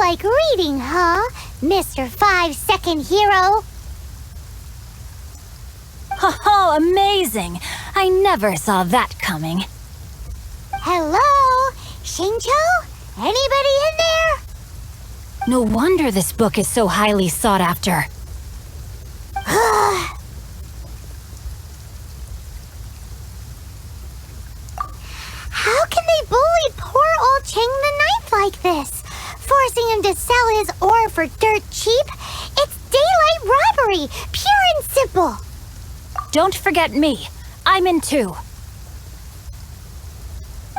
like reading, huh, Mr. 5-second hero? Oh, amazing! I never saw that coming. Hello? Shincho? Anybody in there? No wonder this book is so highly sought after. How can they bully poor old Chang the Ninth like this? Forcing him to sell his ore for dirt cheap? It's daylight robbery, pure and simple. Don't forget me. I'm in too.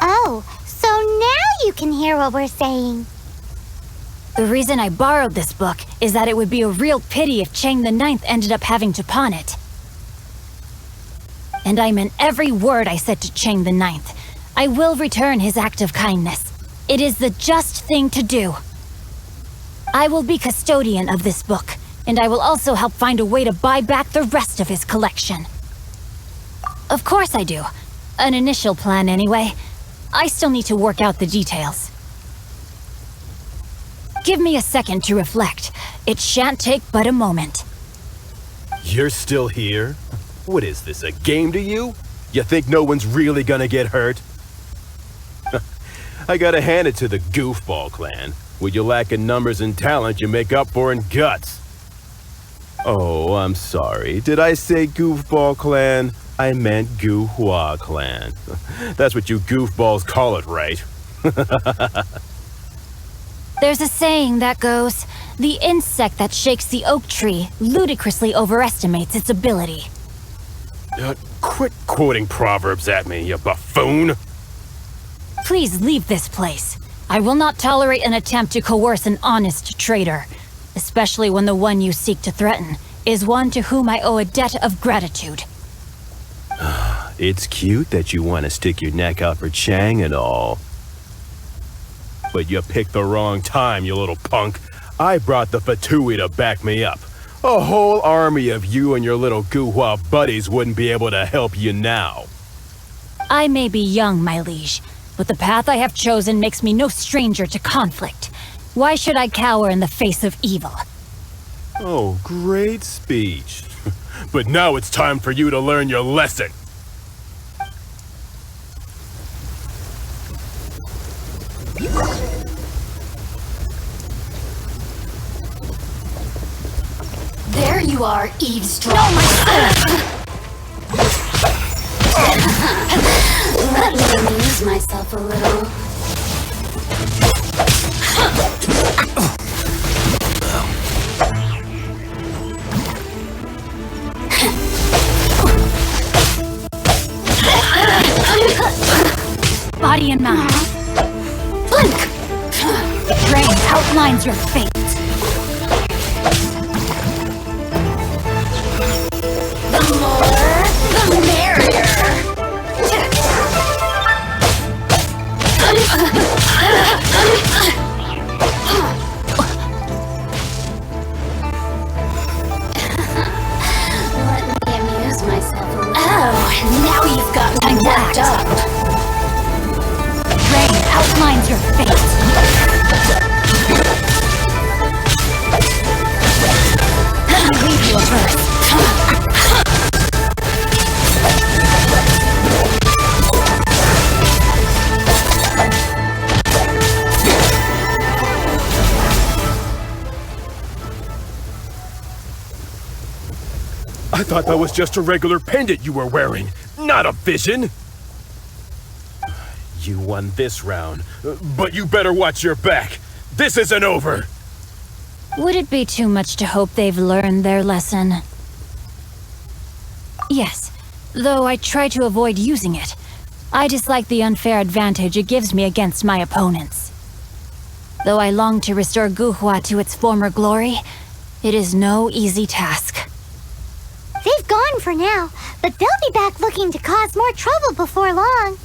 Oh, so now you can hear what we're saying. The reason I borrowed this book is that it would be a real pity if Chang the Ninth ended up having to pawn it. And I meant every word I said to Chang the Ninth. I will return his act of kindness. It is the just thing to do. I will be custodian of this book, and I will also help find a way to buy back the rest of his collection. Of course I do. An initial plan anyway. I still need to work out the details. Give me a second to reflect. It shan't take but a moment. You're still here? What is this, a game to you? You think no one's really gonna get hurt? I gotta hand it to the Goofball clan. What you lack in numbers and talent, you make up for in guts. Oh, I'm sorry. Did I say Goofball clan? I meant Guhua clan. That's what you goofballs call it, right? There's a saying that goes, the insect that shakes the oak tree ludicrously overestimates its ability. Quit quoting proverbs at me, you buffoon! Please leave this place. I will not tolerate an attempt to coerce an honest trader, especially when the one you seek to threaten is one to whom I owe a debt of gratitude. It's cute that you want to stick your neck out for Chang and all. But you picked the wrong time, you little punk. I brought the Fatui to back me up. A whole army of you and your little Guhua buddies wouldn't be able to help you now. I may be young, my liege, but the path I have chosen makes me no stranger to conflict. Why should I cower in the face of evil? Oh, great speech. But now it's time for you to learn your lesson. There you are, eavesdropper. No, my Let me amuse myself a little. Body and mind. Blink! The brain outlines your fate. The more, the merrier. Let me amuse myself a little. Oh, now you've got me worked up. Brain outlines your fate. Let me read you a verse. I thought that was just a regular pendant you were wearing, not a vision. You won this round, but you better watch your back. This isn't over. Would it be too much to hope they've learned their lesson? Yes, though I try to avoid using it. I dislike the unfair advantage it gives me against my opponents. Though I long to restore Guhua to its former glory, it is no easy task. They've gone for now, but they'll be back looking to cause more trouble before long.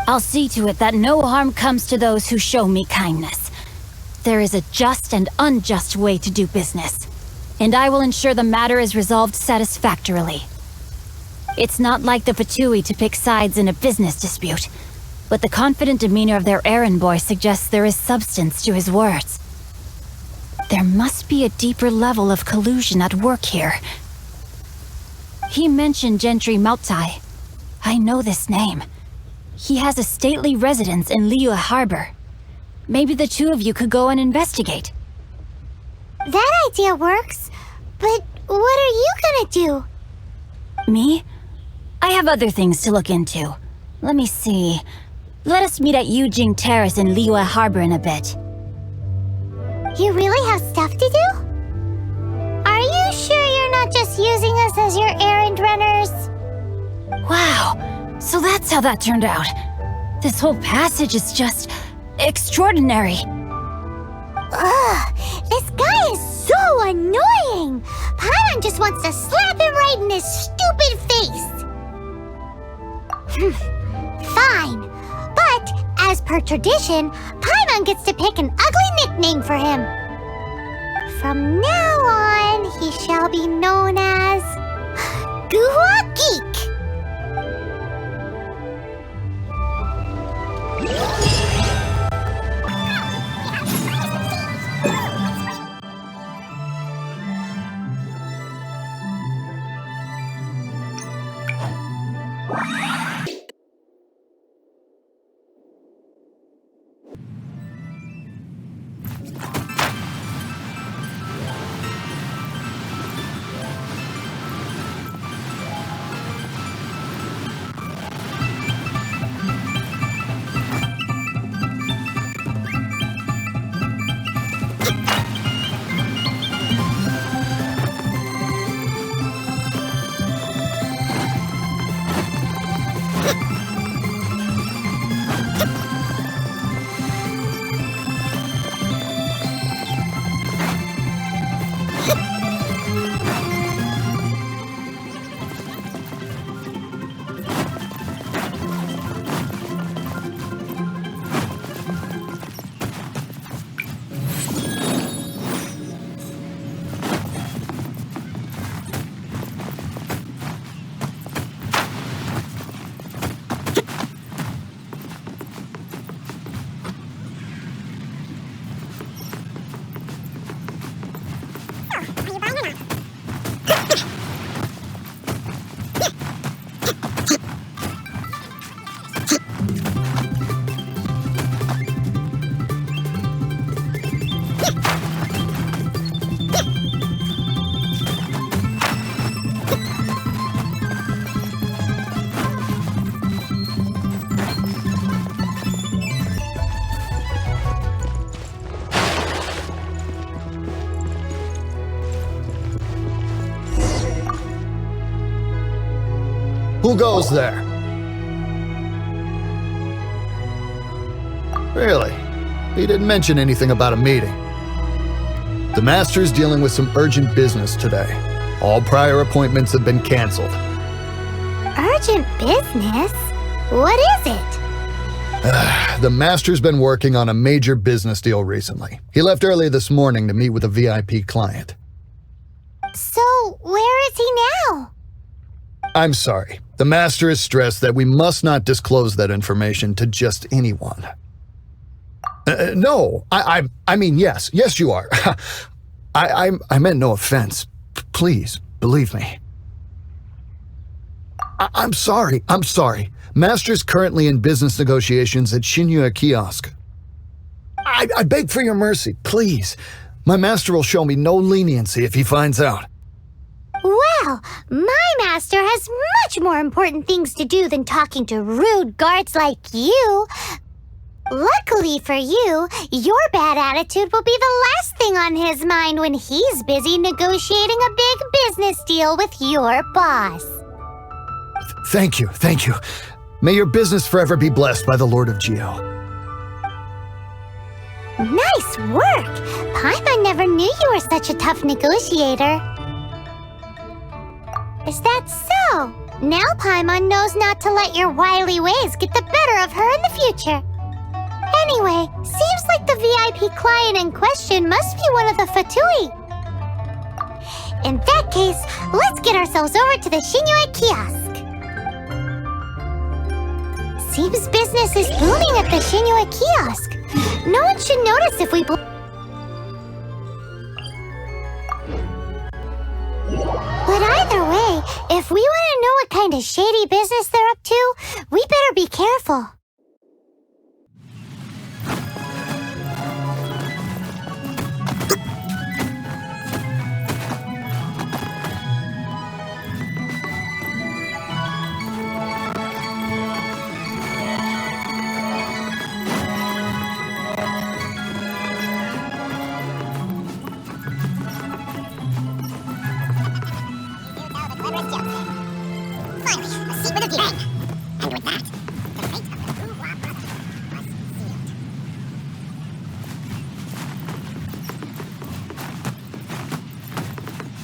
I'll see to it that no harm comes to those who show me kindness. There is a just and unjust way to do business, and I will ensure the matter is resolved satisfactorily. It's not like the Fatui to pick sides in a business dispute. but the confident demeanor of their errand boy suggests there is substance to his words. There must be a deeper level of collusion at work here. He mentioned Gentry Maltai. I know this name. He has a stately residence in Liyue Harbor. Maybe the two of you could go and investigate. That idea works, but what are you gonna do? Me? I have other things to look into. Let me see. Let us meet at Yujing Terrace in Liyue Harbor in a bit. You really have stuff to do? Are you sure you're not just using us as your errand runners? Wow, so that's how that turned out. This whole passage is just extraordinary. Ugh, this guy is so annoying! Paimon just wants to slap him right in his stupid face! Fine, but as per tradition, Paimon gets to pick an ugly nickname for him. From now on, he shall be known as Guhua Geek. Who goes there? Really? He didn't mention anything about a meeting. The Master's dealing with some urgent business today. All prior appointments have been canceled. Urgent business? What is it? The Master's been working on a major business deal recently. He left early this morning to meet with a VIP client. So, where is he now? I'm sorry. The Master is stressed that we must not disclose that information to just anyone. No, I mean, yes. Yes, you are. I meant no offense. Please, believe me. I'm sorry. Master's currently in business negotiations at Shinya Kiosk. I beg for your mercy, please. My master will show me no leniency if he finds out. Well, my master has much more important things to do than talking to rude guards like you. Luckily for you, your bad attitude will be the last thing on his mind when he's busy negotiating a big business deal with your boss. Thank you. May your business forever be blessed by the Lord of Geo. Nice work! Paimon never knew you were such a tough negotiator. Is that so? Now Paimon knows not to let your wily ways get the better of her in the future. Anyway, seems like the VIP client in question must be one of the Fatui. In that case, let's get ourselves over to the Shinya Kiosk. Seems business is booming at the Shinua kiosk. No one should notice if we... But either way, if we want to know what kind of shady business they're up to, we better be careful.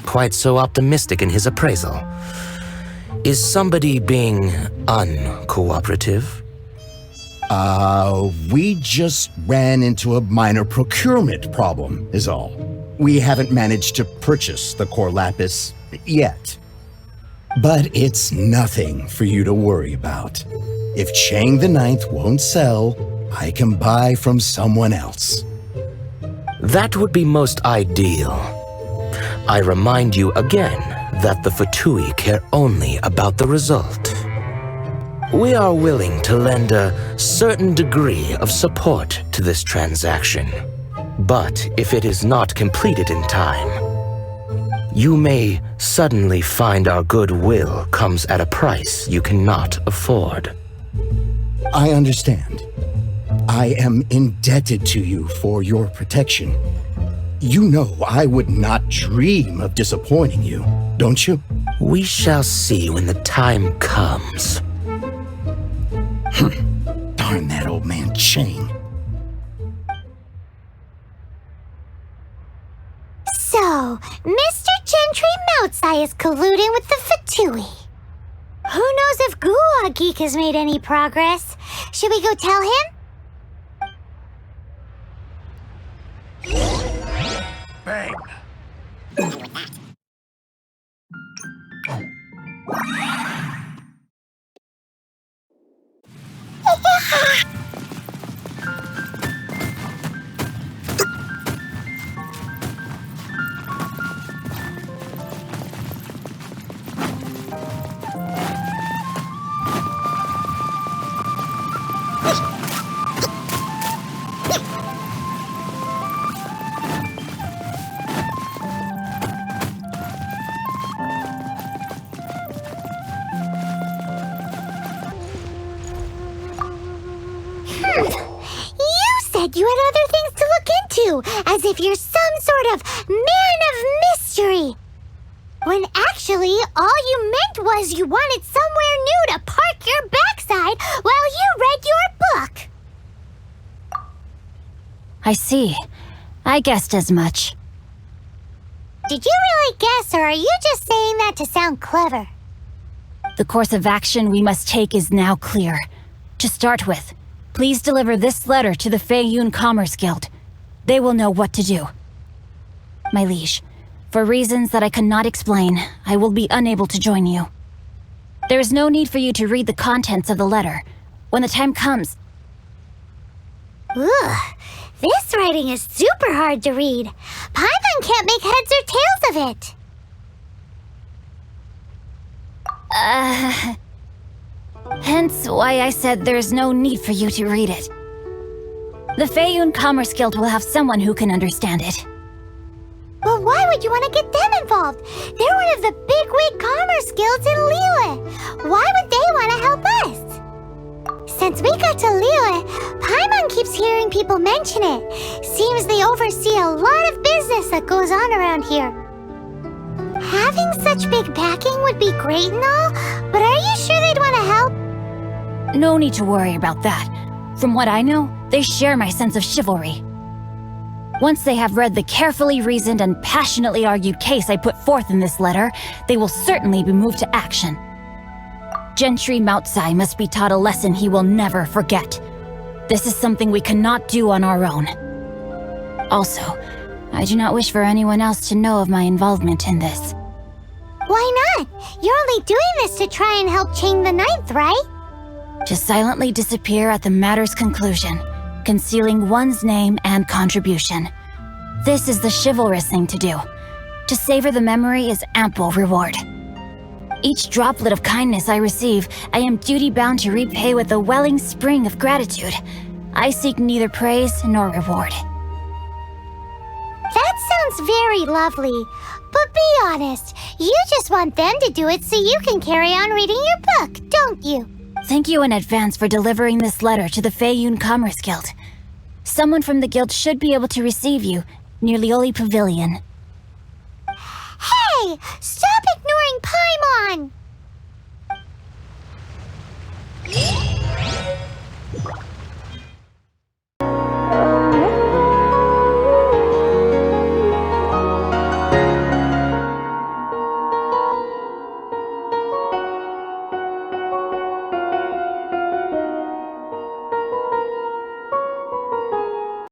Quite so optimistic in his appraisal. Is somebody being uncooperative? We just ran into a minor procurement problem, is all. We haven't managed to purchase the core lapis yet. But it's nothing for you to worry about. If Chang the Ninth won't sell, I can buy from someone else. That would be most ideal. I remind you again that the Fatui care only about the result. We are willing to lend a certain degree of support to this transaction. But if it is not completed in time, you may suddenly find our goodwill comes at a price you cannot afford. I understand. I am indebted to you for your protection. You know I would not dream of disappointing you, don't you? We shall see when the time comes. Darn that old man Chang. So, Mr. Gentry Moutsai is colluding with the Fatui. Who knows if Guwa Geek has made any progress? Should we go tell him? Bang! You had other things to look into, as if you're some sort of man of mystery. When actually, all you meant was you wanted somewhere new to park your backside while you read your book. I see. I guessed as much. Did you really guess, or are you just saying that to sound clever? The course of action we must take is now clear. To start with, please deliver this letter to the Feiyun Commerce Guild. They will know what to do. My liege, for reasons that I cannot explain, I will be unable to join you. There is no need for you to read the contents of the letter. When the time comes... Ugh, this writing is super hard to read. Paimon can't make heads or tails of it. Hence why I said there's no need for you to read it. The Feiyun Commerce Guild will have someone who can understand it. But why would you want to get them involved? They're one of the bigwig commerce guilds in Liyue. Why would they want to help us? Since we got to Liyue, Paimon keeps hearing people mention it. Seems they oversee a lot of business that goes on around here. Having such big backing would be great and all, but are you sure they'd want to help? No need to worry about that. From what I know, they share my sense of chivalry. Once they have read the carefully reasoned and passionately argued case I put forth in this letter, they will certainly be moved to action. Gentry Moutsai must be taught a lesson he will never forget. This is something we cannot do on our own. Also, I do not wish for anyone else to know of my involvement in this. Why not? You're only doing this to try and help Chang the Ninth, right? To silently disappear at the matter's conclusion, concealing one's name and contribution. This is the chivalrous thing to do. To savor the memory is ample reward. Each droplet of kindness I receive, I am duty-bound to repay with a welling spring of gratitude. I seek neither praise nor reward. That sounds very lovely. But be honest, you just want them to do it so you can carry on reading your book, don't you? Thank you in advance for delivering this letter to the Feiyun Commerce Guild. Someone from the guild should be able to receive you near Lioli Pavilion. Hey! Stop ignoring Paimon!